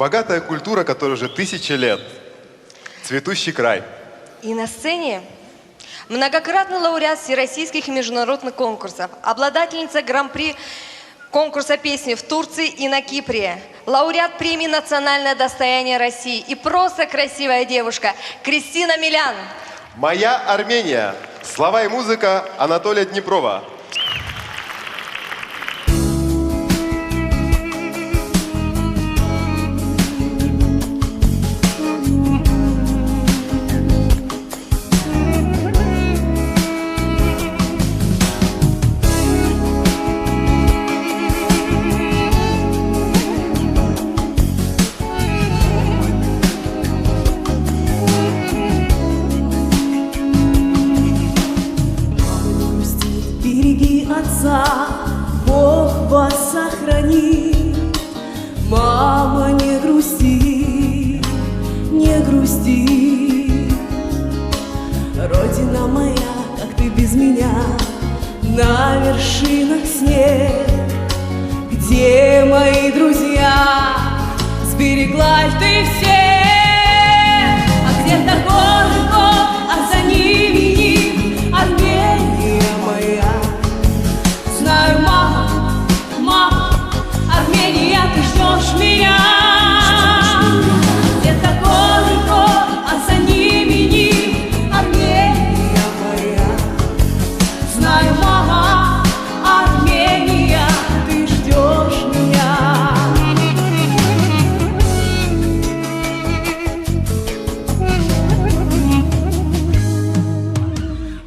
Богатая культура, которая уже тысячи лет. Цветущий край. И на сцене многократный лауреат всероссийских и международных конкурсов, обладательница гран-при конкурса песни в Турции и на Кипре, лауреат премии «Национальное достояние России» и просто красивая девушка Кристина Милян. «Моя Армения». Слова и музыка Анатолия Днепрова. Бог вас сохрани. Мама, не грусти, не грусти. Родина моя, как ты без меня, на вершинах снег. Где мои друзья? Сберегла ли ты всех? А где-то горы, а за ними них Армения моя. Знаю, мама, мама, Армения, ты ждешь меня. Где-то горы, а за ними них Армения моя. Знаю, мама, Армения, ты ждешь меня.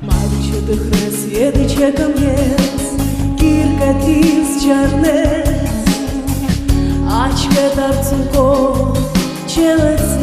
Мальчик рассветы ко мне. Катись чернец, ачка тарцунко, челец